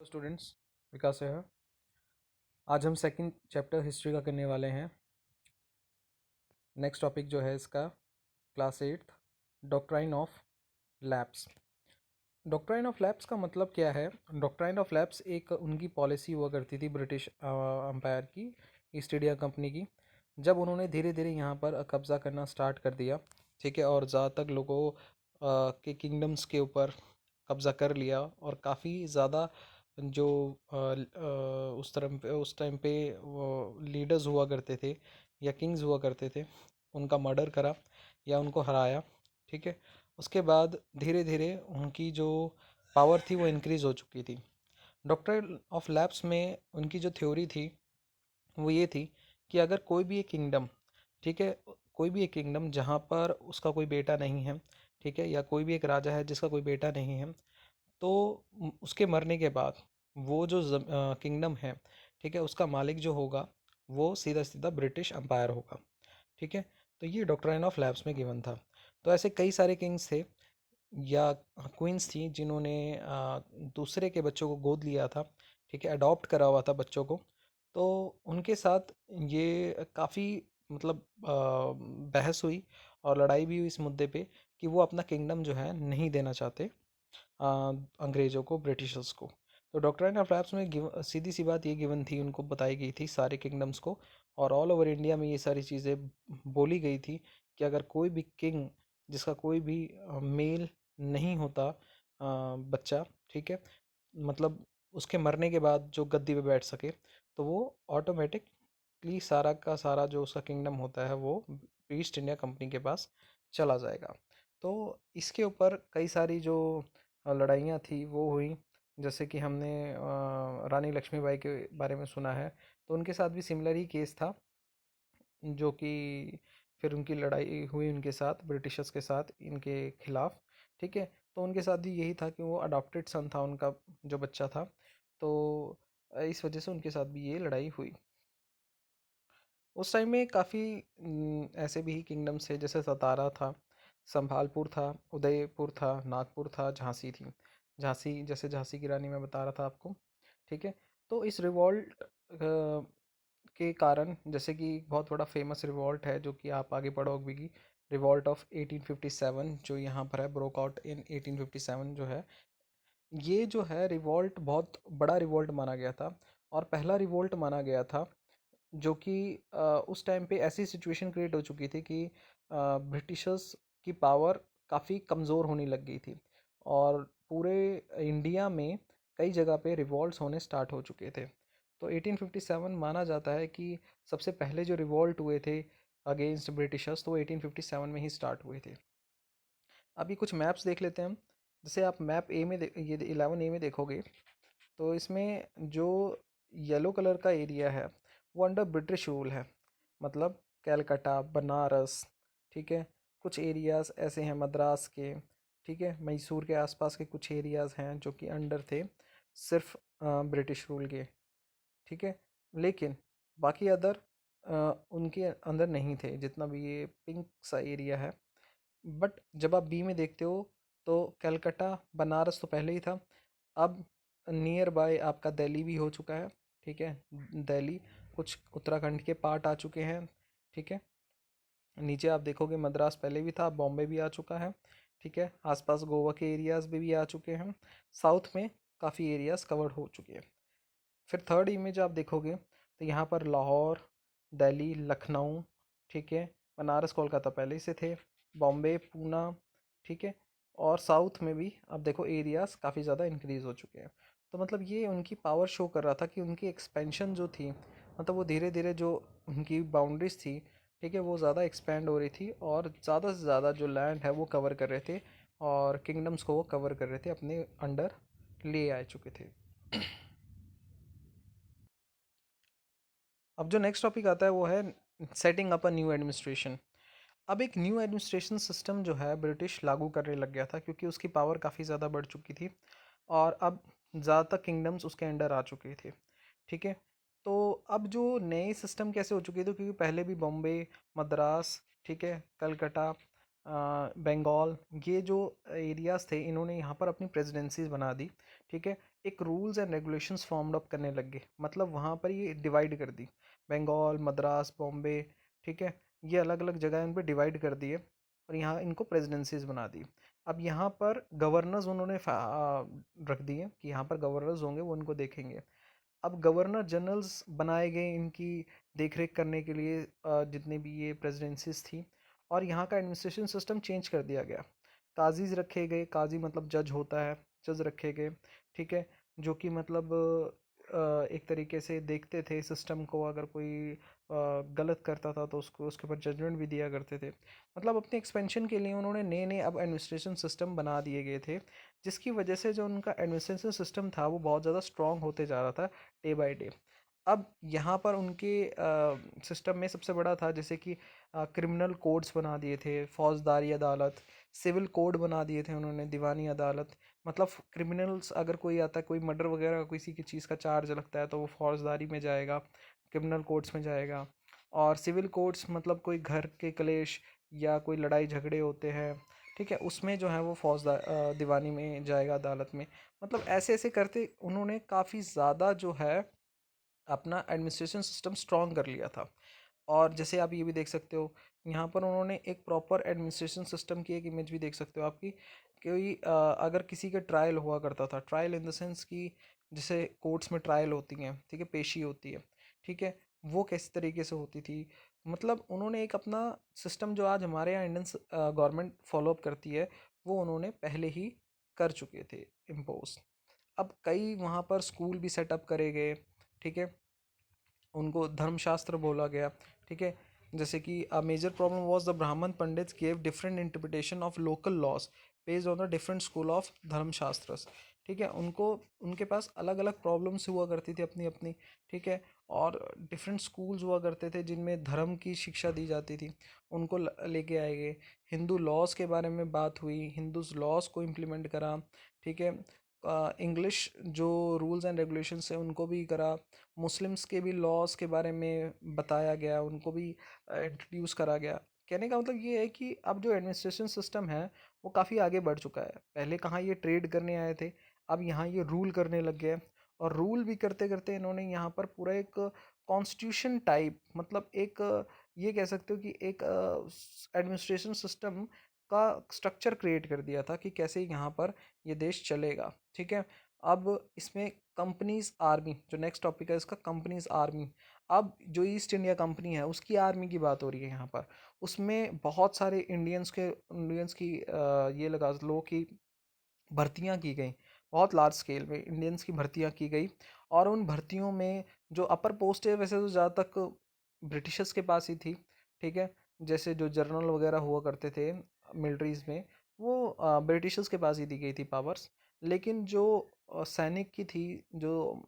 Students, विकास है। आज हम सेकंड चैप्टर हिस्ट्री का करने वाले हैं। नेक्स्ट टॉपिक जो है इसका class 8 doctrine of lapse. Doctrine of lapse का मतलब क्या है? डॉक्ट्राइन ऑफ लैप्स एक उनकी पॉलिसी हुआ करती थी ब्रिटिश अंपायर की, ईस्ट इंडिया कंपनी की। जब उन्होंने धीरे धीरे यहाँ पर कब्ज़ा करना स्टार्ट कर दिया, ठीक है, और ज़्यादातर लोगों के किंगडम्स के ऊपर कब्ज़ा कर लिया, और काफ़ी ज़्यादा जो उस टाइम पे वो लीडर्स हुआ करते थे या किंग्स हुआ करते थे, उनका मर्डर करा या उनको हराया, ठीक है। उसके बाद धीरे धीरे उनकी जो पावर थी वो इंक्रीज़ हो चुकी थी। डॉक्टर ऑफ लैप्स में उनकी जो थ्योरी थी वो ये थी कि अगर कोई भी एक किंगडम, ठीक है, कोई भी एक किंगडम जहाँ पर उसका कोई बेटा नहीं है, ठीक है, या कोई भी एक राजा है जिसका कोई बेटा नहीं है, तो उसके मरने के बाद वो जो किंगडम है, ठीक है, उसका मालिक जो होगा वो सीधा सीधा ब्रिटिश अम्पायर होगा, ठीक है। तो ये डॉक्ट्राइन ऑफ लैप्स में गिवन था। तो ऐसे कई सारे किंग्स थे या क्वींस थी जिन्होंने दूसरे के बच्चों को गोद लिया था, ठीक है, अडॉप्ट करा हुआ था बच्चों को। तो उनके साथ ये काफ़ी मतलब बहस हुई और लड़ाई भी हुई इस मुद्दे पे कि वो अपना किंगडम जो है नहीं देना चाहते अंग्रेज़ों को, ब्रिटिशर्स को। तो डॉक्ट्राइन ऑफ लैप्स में सीधी सी बात ये गिवन थी, उनको बताई गई थी सारे किंगडम्स को, और ऑल ओवर इंडिया में ये सारी चीज़ें बोली गई थी कि अगर कोई भी किंग जिसका कोई भी मेल नहीं होता बच्चा, ठीक है, मतलब उसके मरने के बाद जो गद्दी पे बैठ सके, तो वो ऑटोमेटिकली सारा का सारा जो उसका किंगडम होता है वो ईस्ट इंडिया कंपनी के पास चला जाएगा। तो इसके ऊपर कई सारी जो लड़ाइयाँ थी वो हुई। जैसे कि हमने रानी लक्ष्मीबाई के बारे में सुना है, तो उनके साथ भी सिमिलर ही केस था, जो कि फिर उनकी लड़ाई हुई उनके साथ, ब्रिटिशर्स के साथ इनके खिलाफ, ठीक है। तो उनके साथ भी यही था कि वो अडॉप्टेड सन था उनका जो बच्चा था, तो इस वजह से उनके साथ भी ये लड़ाई हुई। उस टाइम में काफ़ी ऐसे भी किंगडम्स थे, जैसे सतारा था, संभालपुर था, उदयपुर था, नागपुर था, झांसी थी। झांसी, जैसे झांसी की रानी मैं बता रहा था आपको, ठीक है। तो इस रिवॉल्ट के कारण, जैसे कि बहुत बड़ा फेमस रिवॉल्ट है जो कि आप आगे पढ़ोगे भी, रिवॉल्ट ऑफ 1857 जो यहाँ पर है, ब्रोक आउट इन 1857 जो है, ये जो है रिवॉल्ट बहुत बड़ा रिवॉल्ट माना गया था, और पहला रिवॉल्ट माना गया था जो कि उस टाइम पे ऐसी सिचुएशन क्रिएट हो चुकी थी कि ब्रिटिशर्स की पावर काफ़ी कमज़ोर होने लग गई थी, और पूरे इंडिया में कई जगह पे रिवॉल्ट्स होने स्टार्ट हो चुके थे। तो 1857 माना जाता है कि सबसे पहले जो रिवॉल्ट हुए थे अगेंस्ट ब्रिटिशर्स, तो वो 1857 में ही स्टार्ट हुए थे। अभी कुछ मैप्स देख लेते हैं हम। जैसे आप मैप ए में ये 11 ए में देखोगे, तो इसमें जो येलो कलर का एरिया है वो अंडर ब्रिटिश रूल है, मतलब कैलकाटा, बनारस, ठीक है, कुछ एरियाज़ ऐसे हैं मद्रास के, ठीक है, मैसूर के आसपास के कुछ एरियाज़ हैं जो कि अंडर थे सिर्फ ब्रिटिश रूल के, ठीक है। लेकिन बाकी अदर उनके अंदर नहीं थे, जितना भी ये पिंक सा एरिया है। बट जब आप बी में देखते हो तो कलकत्ता, बनारस तो पहले ही था, अब नियर बाय आपका दिल्ली भी हो चुका है, ठीक है, दिल्ली, कुछ उत्तराखंड के पार्ट आ चुके हैं, ठीक है। नीचे आप देखोगे मद्रास पहले भी था, बॉम्बे भी आ चुका है, ठीक है, आसपास गोवा के एरियाज़ भी आ चुके हैं, साउथ में काफ़ी एरियाज़ कवर्ड हो चुके हैं। फिर थर्ड इमेज आप देखोगे तो यहाँ पर लाहौर, दिल्ली, लखनऊ, ठीक है, बनारस, कोलकाता पहले से थे, बॉम्बे, पूना, ठीक है, और साउथ में भी आप देखो एरियाज़ काफ़ी ज़्यादा इंक्रीज़ हो चुके हैं। तो मतलब ये उनकी पावर शो कर रहा था कि उनकी एक्सपेंशन जो थी, मतलब वो धीरे धीरे जो उनकी बाउंड्रीज थी, ठीक है, वो ज़्यादा एक्सपेंड हो रही थी, और ज़्यादा से ज़्यादा जो लैंड है वो कवर कर रहे थे, और किंगडम्स को वो कवर कर रहे थे, अपने अंडर ले आ चुके थे। अब जो नेक्स्ट टॉपिक आता है वो है setting up a new administration. अब एक न्यू एडमिनिस्ट्रेशन सिस्टम जो है ब्रिटिश लागू करने लग गया था, क्योंकि उसकी पावर काफ़ी ज़्यादा बढ़ चुकी थी, और अब ज़्यादातर किंगडम्स उसके अंडर आ चुके थे, ठीक है। तो अब जो नए सिस्टम कैसे हो चुके थे, क्योंकि पहले भी बॉम्बे, मद्रास, ठीक है, कलकत्ता, बंगाल, ये जो एरियाज़ थे इन्होंने यहाँ पर अपनी प्रेसिडेंसीज बना दी, ठीक है। एक rules and regulations form up करने लग गए। मतलब वहाँ पर ये डिवाइड कर दी, बंगाल, मद्रास, बॉम्बे, ठीक है, ये अलग अलग जगह इन पर डिवाइड कर दिए और यहाँ इनको प्रेसिडेंसीज बना दी। अब यहाँ पर गवर्नर्स उन्होंने रख दिए कि यहाँ पर गवर्नर्स होंगे, वो इनको देखेंगे। अब गवर्नर जनरल्स बनाए गए इनकी देख रेख करने के लिए, जितने भी ये प्रेसिडेंसीज थी। और यहाँ का एडमिनिस्ट्रेशन सिस्टम चेंज कर दिया गया। काजीज रखे गए, काजी मतलब जज होता है, जज रखे गए, ठीक है, जो कि मतलब एक तरीके से देखते थे सिस्टम को। अगर कोई गलत करता था तो उसको उसके ऊपर जजमेंट भी दिया करते थे। मतलब अपने एक्सपेंशन के लिए उन्होंने नए नए अब एडमिनिस्ट्रेशन सिस्टम बना दिए गए थे, जिसकी वजह से जो उनका एडमिनिस्ट्रेशन सिस्टम था वो बहुत ज़्यादा स्ट्रांग होते जा रहा था डे बाय डे। अब यहाँ पर उनके सिस्टम में सबसे बड़ा था जैसे कि क्रिमिनल कोड्स बना दिए थे, फौजदारी अदालत, सिविल कोड बना दिए थे उन्होंने, दीवानी अदालत। मतलब क्रिमिनल्स अगर कोई आता है, कोई मर्डर वगैरह किसी की चीज़ का चार्ज लगता है तो वो फौजदारी में जाएगा, क्रिमिनल कोर्ट्स में जाएगा। और सिविल कोर्ट्स मतलब कोई घर के कलेश या कोई लड़ाई झगड़े होते हैं, ठीक है, उसमें जो है वो दीवानी में जाएगा, अदालत में। मतलब ऐसे ऐसे करते उन्होंने काफ़ी ज़्यादा जो है अपना एडमिनिस्ट्रेशन सिस्टम स्ट्रॉन्ग कर लिया था। और जैसे आप ये भी देख सकते हो, यहाँ पर उन्होंने एक प्रॉपर एडमिनिस्ट्रेशन सिस्टम की एक इमेज भी देख सकते हो आपकी। कोई अगर किसी का ट्रायल हुआ करता था, ट्रायल इन द सेंस कि जैसे कोर्ट्स में ट्रायल होती हैं, ठीक है, पेशी होती है, ठीक है, वो किस तरीके से होती थी। मतलब उन्होंने एक अपना सिस्टम जो आज हमारे यहाँ इंडियन गवर्नमेंट फॉलोअप करती है, वो उन्होंने पहले ही कर चुके थे इम्पोज। अब कई वहाँ पर स्कूल भी सेटअप करे गए, ठीक है, उनको धर्मशास्त्र बोला गया, ठीक है। जैसे कि a major problem was the Brahmin pandits gave different interpretation of local laws based on the different school of Dharmashastras, ठीक है। उनको उनके पास अलग अलग प्रॉब्लम्स हुआ करती थी अपनी अपनी, ठीक है। और डिफरेंट स्कूल्स हुआ करते थे जिनमें धर्म की शिक्षा दी जाती थी, उनको लेके आए गए। हिंदू लॉज के बारे में बात हुई, हिंदूज लॉज को इम्प्लीमेंट करा, ठीक है। इंग्लिश जो रूल्स एंड रेगुलेशंस है उनको भी करा। मुस्लिम्स के भी लॉज के बारे में बताया गया, उनको भी इंट्रोड्यूस करा गया। कहने का मतलब ये है कि अब जो एडमिनिस्ट्रेशन सिस्टम है वो काफ़ी आगे बढ़ चुका है। पहले कहाँ ये ट्रेड करने आए थे, अब यहाँ ये रूल करने लग गए। और रूल भी करते करते इन्होंने यहाँ पर पूरा एक कॉन्स्टिट्यूशन टाइप, मतलब एक ये कह सकते हो कि एक एडमिनिस्ट्रेशन सिस्टम का स्ट्रक्चर क्रिएट कर दिया था कि कैसे यहाँ पर ये देश चलेगा, ठीक है। अब इसमें कंपनीज आर्मी, जो नेक्स्ट टॉपिक है इसका, कंपनीज आर्मी। अब जो ईस्ट इंडिया कंपनी है उसकी आर्मी की बात हो रही है यहाँ पर। उसमें बहुत सारे इंडियंस की ये लगा लो कि भर्तियां की गई, बहुत लार्ज स्केल में इंडियंस की भर्तियां की गई। और उन भर्तियों में जो अपर पोस्ट है वैसे तो ज़्यादा तक ब्रिटिशर्स के पास ही थी, ठीक है। जैसे जो जनरल वगैरह हुआ करते थे मिलिट्रीज में, वो ब्रिटिशर्स के पास ही दी गई थी पावर्स। लेकिन जो सैनिक की थी, जो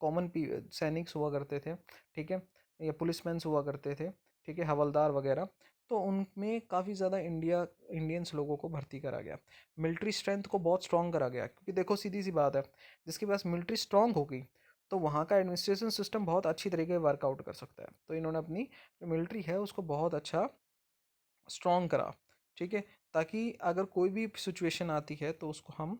कॉमन सैनिक्स हुआ करते थे, ठीक है, या पुलिसमैन हुआ करते थे, ठीक है, हवलदार वगैरह, तो उनमें काफ़ी ज़्यादा इंडियंस लोगों को भर्ती करा गया। मिलिट्री स्ट्रेंथ को बहुत स्ट्रॉन्ग करा गया, क्योंकि देखो सीधी सी बात है, जिसके पास मिलिट्री स्ट्रॉन्ग होगी तो वहाँ का एडमिनिस्ट्रेशन सिस्टम बहुत अच्छी तरीके से वर्कआउट कर सकता है। तो इन्होंने अपनी जो मिलिट्री है उसको बहुत अच्छा स्ट्रॉन्ग करा, ठीक है, ताकि अगर कोई भी सिचुएशन आती है तो उसको हम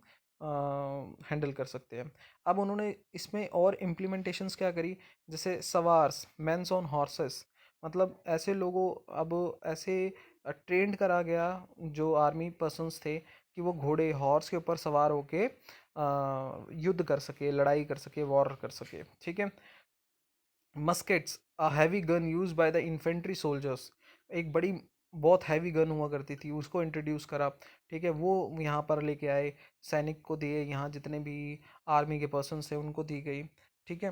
हैंडल कर सकते हैं। अब उन्होंने इसमें और इम्प्लीमेंटेशंस क्या करी, जैसे सवार्स, मेंस ऑन हॉर्सेस, मतलब ऐसे लोगों, अब ऐसे ट्रेंड करा गया जो आर्मी पर्सन्स थे कि वो घोड़े, हॉर्स के ऊपर सवार होके युद्ध कर सके, लड़ाई कर सके, वॉर कर सके, ठीक है। Muskets, a heavy gun use by the infantry soldiers, एक बड़ी बहुत हैवी गन हुआ करती थी, उसको इंट्रोड्यूस करा, ठीक है, वो यहाँ पर लेके आए, सैनिक को दिए, यहाँ जितने भी आर्मी के पर्सन थे उनको दी गई, ठीक है।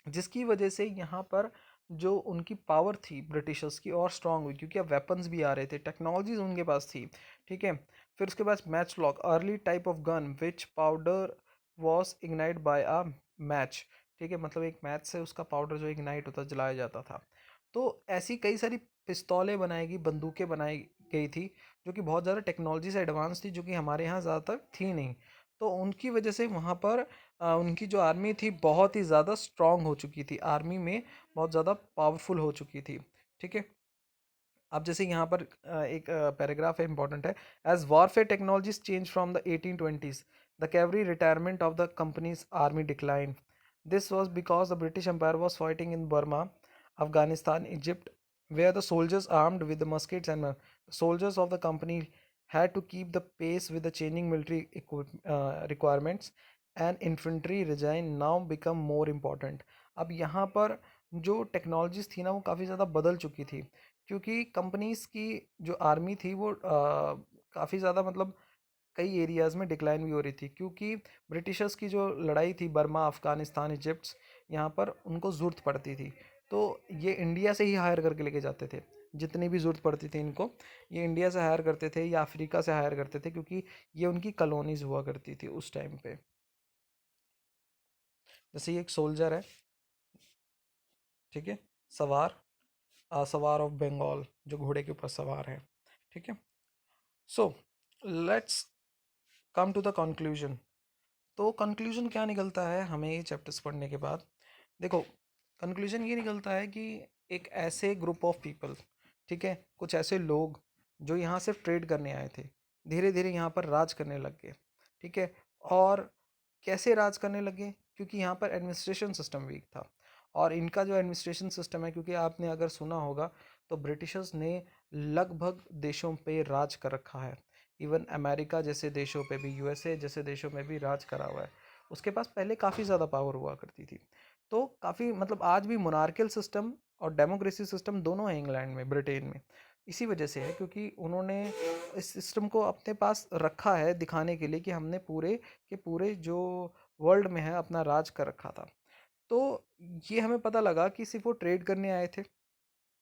जिसकी वजह से यहाँ पर जो उनकी पावर थी ब्रिटिशर्स की और स्ट्रांग हुई, क्योंकि अब वेपन्स भी आ रहे थे, टेक्नोलॉजीज उनके पास थी, ठीक है। फिर उसके बाद matchlock, early type of gun which powder was ignite by a match, ठीक है, मतलब एक मैच से उसका पाउडर जो इग्नाइट होता जलाया जाता था। तो ऐसी कई सारी पिस्तौलें बनाई गई, बंदूकें बनाई गई थी, जो कि बहुत ज़्यादा टेक्नोलॉजी से एडवांस थी, जो कि हमारे यहाँ ज़्यादातर थी नहीं। तो उनकी वजह से वहाँ पर उनकी जो आर्मी थी बहुत ही ज़्यादा स्ट्रांग हो चुकी थी, आर्मी में बहुत ज़्यादा पावरफुल हो चुकी थी, ठीक है। अब जैसे यहाँ पर एक पैराग्राफ है इंपॉर्टेंट है, as warfare technologies change from the 1820s, The cavalry retirement of the company's army declined. This was because the British Empire was fighting in Burma, Afghanistan, Egypt, where the soldiers armed with the muskets and soldiers of the company had to keep the pace with the changing military requirements, and infantry regime now become more important. अब यहाँ पर जो technologies थी ना वो काफ़ी ज़्यादा बदल चुकी थी, क्योंकि कंपनीज की जो आर्मी थी वो काफ़ी ज़्यादा मतलब कई एरियाज़ में डिक्लाइन भी हो रही थी, क्योंकि ब्रिटिशर्स की जो लड़ाई थी बर्मा, अफ़गानिस्तान, इजिप्ट, यहाँ पर उनको ज़रूरत पड़ती थी। तो ये इंडिया से ही हायर करके लेके जाते थे, जितनी भी ज़रूरत पड़ती थी इनको ये इंडिया से हायर करते थे या अफ्रीका से हायर करते थे, क्योंकि ये उनकी कॉलोनीज हुआ करती थी उस टाइम पे। जैसे ये एक सोल्जर है, ठीक है, सवार, सवार ऑफ बंगाल, जो घोड़े के ऊपर सवार है, ठीक है। So let's come to the conclusion. तो कंक्लूजन क्या निकलता है हमें ये चैप्टर्स पढ़ने के बाद? देखो, कंक्लूजन ये निकलता है कि एक ऐसे ग्रुप ऑफ पीपल, ठीक है, कुछ ऐसे लोग जो यहाँ सिर्फ ट्रेड करने आए थे, धीरे धीरे यहाँ पर राज करने लग गए, ठीक है। और कैसे राज करने लगे? क्योंकि यहाँ पर एडमिनिस्ट्रेशन सिस्टम वीक था। और इनका जो एडमिनिस्ट्रेशन सिस्टम है, क्योंकि आपने अगर सुना होगा तो ब्रिटिशर्स ने लगभग देशों पे राज कर रखा है। इवन अमेरिका जैसे देशों पे भी, यूएसए जैसे देशों में भी राज करा हुआ है। उसके पास पहले काफ़ी ज़्यादा पावर हुआ करती थी। तो काफ़ी मतलब आज भी मोनार्कियल सिस्टम और डेमोक्रेसी सिस्टम दोनों है इंग्लैंड में, ब्रिटेन में। इसी वजह से है क्योंकि उन्होंने इस सिस्टम को अपने पास रखा है दिखाने के लिए कि हमने पूरे के पूरे जो वर्ल्ड में है अपना राज कर रखा था। तो ये हमें पता लगा कि सिर्फ वो ट्रेड करने आए थे,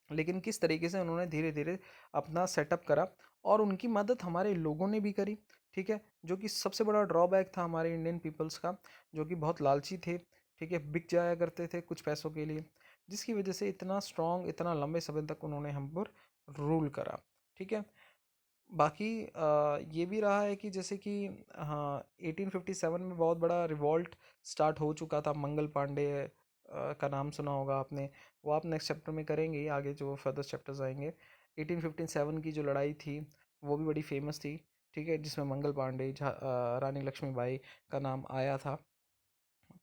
लेकिन किस तरीके से उन्होंने धीरे धीरे अपना सेटअप करा, और उनकी मदद हमारे लोगों ने भी करी, ठीक है। जो कि सबसे बड़ा ड्रॉबैक था हमारे इंडियन पीपल्स का, जो कि बहुत लालची थे, ठीक है, बिक जाया करते थे कुछ पैसों के लिए, जिसकी वजह से इतना स्ट्रॉन्ग, इतना लंबे समय तक उन्होंने हम पर रूल करा, ठीक है। बाकी ये भी रहा है कि जैसे कि हाँ, 1857 में बहुत बड़ा रिवॉल्ट स्टार्ट हो चुका था। मंगल पांडे का नाम सुना होगा आपने, वो आप नेक्स्ट चैप्टर में करेंगे ही, आगे जो फर्दर चैप्टर्स आएंगे। 1857 की जो लड़ाई थी वो भी बड़ी फेमस थी, ठीक है, जिसमें मंगल पांडे, रानी लक्ष्मीबाई का नाम आया था।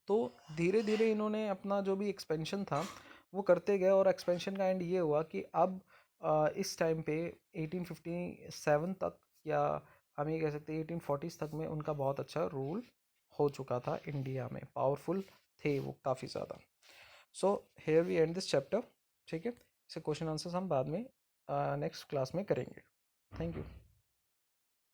तो धीरे धीरे इन्होंने अपना जो भी एक्सपेंशन था वो करते गए, और एक्सपेंशन का एंड ये हुआ कि अब इस टाइम पे 1857 तक, या हम ये कह सकते हैं 1840s तक में उनका बहुत अच्छा रूल हो चुका था इंडिया में, पावरफुल थे वो काफ़ी ज़्यादा। So here we end this chapter, ठीक है। इसे क्वेश्चन आंसर्स हम बाद में नेक्स्ट क्लास में करेंगे। Thank you.